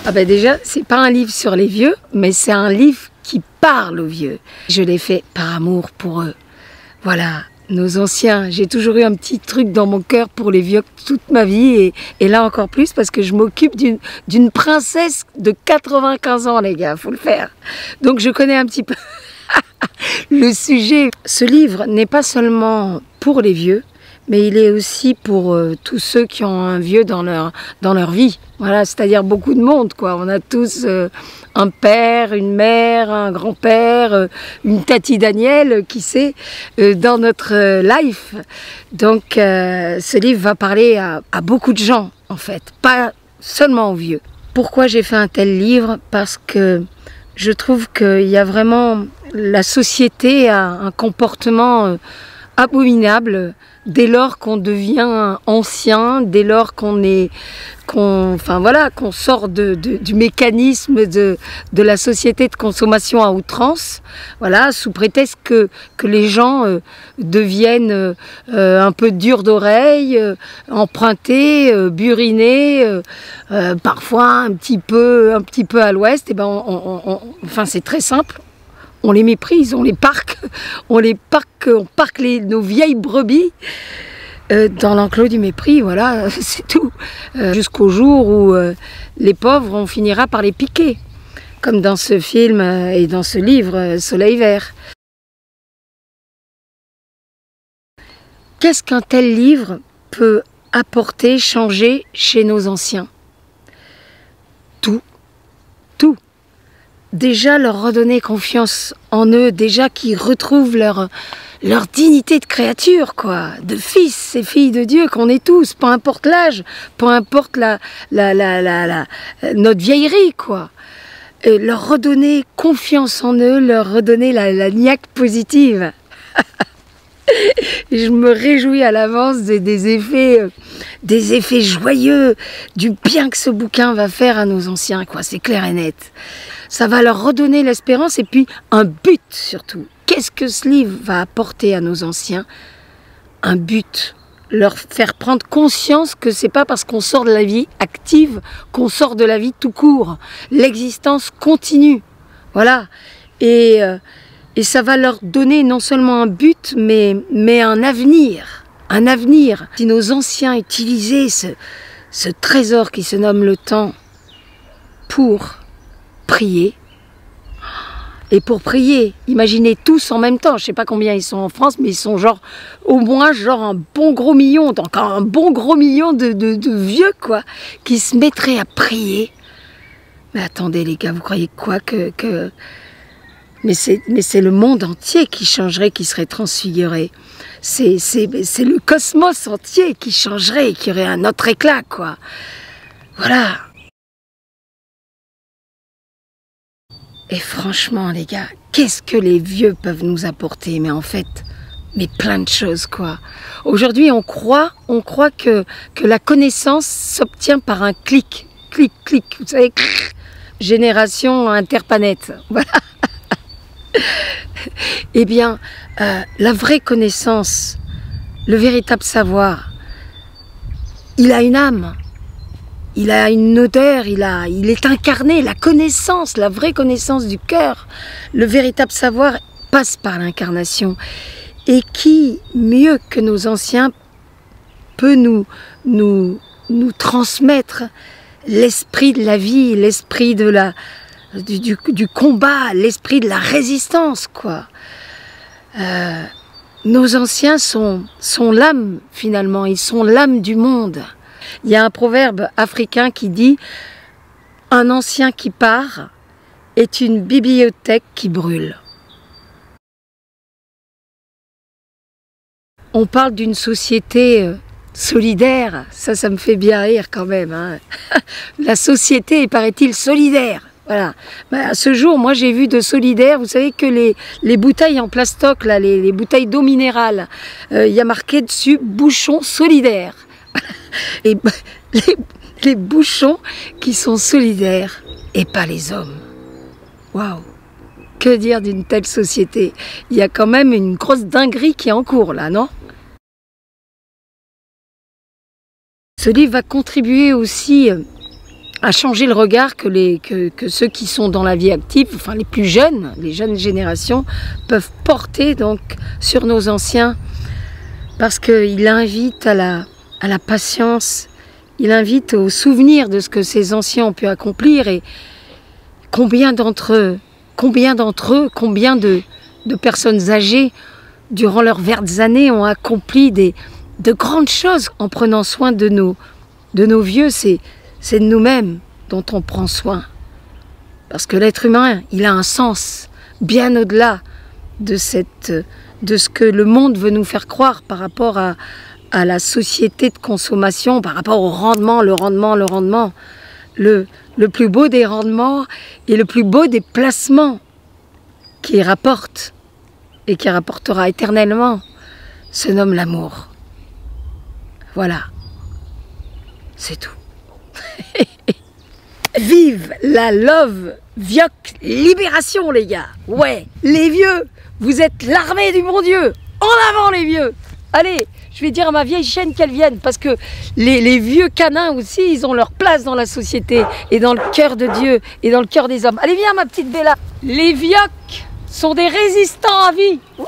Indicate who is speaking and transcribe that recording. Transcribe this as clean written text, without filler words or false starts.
Speaker 1: Ah ben déjà, c'est pas un livre sur les vieux, mais c'est un livre qui parle aux vieux. Je l'ai fait par amour pour eux. Voilà, nos anciens. J'ai toujours eu un petit truc dans mon cœur pour les vieux toute ma vie, et là encore plus parce que je m'occupe d'une princesse de 95 ans, les gars, faut le faire. Donc je connais un petit peu le sujet. Ce livre n'est pas seulement pour les vieux, mais il est aussi pour tous ceux qui ont un vieux dans leur vie. Voilà, c'est-à-dire beaucoup de monde, quoi. On a tous un père, une mère, un grand-père, une Tati Daniel, qui sait, dans notre life. Donc, ce livre va parler à beaucoup de gens, en fait, pas seulement aux vieux. Pourquoi j'ai fait un tel livre? Parce que je trouve qu'il y a vraiment... La société a un comportement abominable dès lors qu'on devient ancien, dès lors qu'on sort du mécanisme de la société de consommation à outrance, voilà, sous prétexte que les gens deviennent un peu durs d'oreille, empruntés, burinés, parfois un petit peu à l'ouest. Et ben enfin c'est très simple. On les méprise, on parque nos vieilles brebis dans l'enclos du mépris, voilà, c'est tout. Jusqu'au jour où les pauvres, on finira par les piquer, comme dans ce film et dans ce livre Soleil Vert. Qu'est-ce qu'un tel livre peut apporter, changer chez nos anciens? Tout. Déjà leur redonner confiance en eux, déjà qu'ils retrouvent leur dignité de créature, quoi, de fils et filles de Dieu qu'on est tous, peu importe l'âge, peu importe notre vieillerie, quoi. Et leur redonner confiance en eux, leur redonner la niaque positive. Je me réjouis à l'avance des effets joyeux, du bien que ce bouquin va faire à nos anciens, quoi, c'est clair et net. Ça va leur redonner l'espérance et puis un but surtout. Qu'est-ce que ce livre va apporter à nos anciens? Un but. Leur faire prendre conscience que c'est pas parce qu'on sort de la vie active qu'on sort de la vie tout court. L'existence continue. Voilà. Et ça va leur donner non seulement un but, mais un avenir. Un avenir. Si nos anciens utilisaient ce trésor qui se nomme le temps pour prier. Et pour prier, imaginez tous en même temps, je ne sais pas combien ils sont en France, mais ils sont au moins un bon gros million, encore un bon gros million de vieux, quoi, qui se mettraient à prier. Mais attendez les gars, vous croyez quoi Mais c'est le monde entier qui changerait, qui serait transfiguré. C'est le cosmos entier qui changerait, qui aurait un autre éclat, quoi. Voilà. Et franchement, les gars, qu'est-ce que les vieux peuvent nous apporter? Mais en fait, plein de choses, quoi. Aujourd'hui, on croit que la connaissance s'obtient par un clic. Clic, clic, vous savez, génération interpanète. Voilà. Eh bien, la vraie connaissance, le véritable savoir, il a une âme. Il a une odeur, il est incarné, la connaissance, la vraie connaissance du cœur. Le véritable savoir passe par l'incarnation. Et qui, mieux que nos anciens, peut nous transmettre l'esprit de la vie, l'esprit du combat, l'esprit de la résistance, quoi. Nos anciens sont l'âme, finalement, ils sont l'âme du monde. Il y a un proverbe africain qui dit « Un ancien qui part est une bibliothèque qui brûle ». On parle d'une société solidaire, ça me fait bien rire quand même, hein. La société est, paraît-il, solidaire. Voilà. Bah, à ce jour, moi j'ai vu de solidaire, vous savez que les bouteilles en plastoc, là, les bouteilles d'eau minérale, il y a marqué dessus bouchon solidaire. Et les bouchons qui sont solidaires et pas les hommes. Waouh! Que dire d'une telle société? Il y a quand même une grosse dinguerie qui est en cours là, non? Ce livre va contribuer aussi à changer le regard que ceux qui sont dans la vie active, enfin les plus jeunes, les jeunes générations, peuvent porter donc sur nos anciens, parce qu'il invite à la patience, il invite au souvenir de ce que ces anciens ont pu accomplir et combien de personnes âgées, durant leurs vertes années, ont accompli de grandes choses en prenant soin de nos vieux. C'est de nous-mêmes dont on prend soin. Parce que l'être humain, il a un sens bien au-delà de ce que le monde veut nous faire croire par rapport à la société de consommation, par rapport au rendement, le rendement. Le plus beau des rendements et le plus beau des placements qui rapporte et qui rapportera éternellement se nomme l'amour. Voilà. C'est tout. Vive la love Vioc libération, les gars. Ouais, les vieux, vous êtes l'armée du bon Dieu. En avant, les vieux. Allez, je vais dire à ma vieille chienne qu'elle vienne, parce que les vieux canins aussi, ils ont leur place dans la société et dans le cœur de Dieu et dans le cœur des hommes. Allez, viens, ma petite Bella. Les Vioc sont des résistants à vie. Wouh!